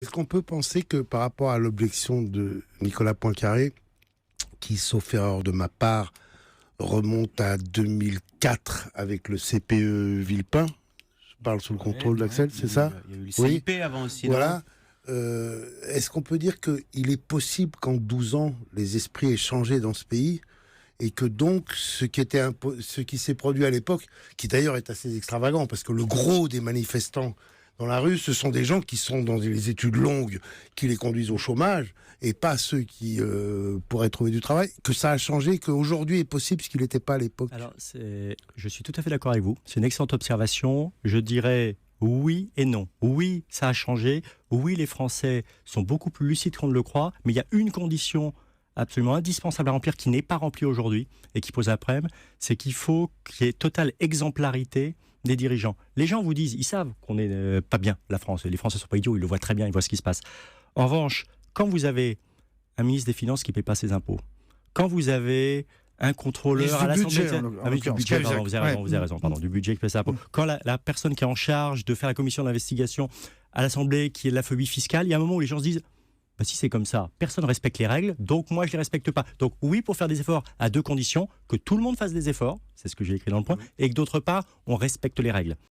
Est-ce qu'on peut penser que par rapport à l'objection de Nicolas Poincaré, qui, sauf erreur de ma part, remonte à 2004 avec le CPE Villepin, je parle sous le contrôle d'Axel, c'est ça? Il y a eu le Oui, CIP avant aussi, voilà. Est-ce qu'on peut dire qu'il est possible qu'en 12 ans, les esprits aient changé dans ce pays et que donc ce qui s'est produit à l'époque, qui d'ailleurs est assez extravagant, parce que le gros des manifestants dans la rue, ce sont des gens qui sont dans des études longues, qui les conduisent au chômage, et pas ceux qui pourraient trouver du travail, que ça a changé, qu'aujourd'hui est possible ce qu'il n'était pas à l'époque. Alors, je suis tout à fait d'accord avec vous. C'est une excellente observation. Je dirais oui et non. Oui, ça a changé. Oui, les Français sont beaucoup plus lucides qu'on ne le croit. Mais il y a une condition absolument indispensable à remplir qui n'est pas remplie aujourd'hui et qui pose un problème, c'est qu'il faut qu'il y ait totale exemplarité des dirigeants. Les gens vous disent, ils savent qu'on n'est pas bien, la France. Les Français ne sont pas idiots, ils le voient très bien, ils voient ce qui se passe. En revanche, quand vous avez un ministre des Finances qui ne paie pas ses impôts, quand vous avez un contrôleur à l'Assemblée, du budget, pardon, vous avez raison, du budget qui paie ses impôts. Quand la personne qui est en charge de faire la commission d'investigation à l'Assemblée, qui est de la phobie fiscale, il y a un moment où les gens se disent, bah, si c'est comme ça, personne ne respecte les règles, donc moi je ne les respecte pas. Donc oui, pour faire des efforts, à deux conditions, que tout le monde fasse des efforts, c'est ce que j'ai écrit dans le point, et que d'autre part, on respecte les règles.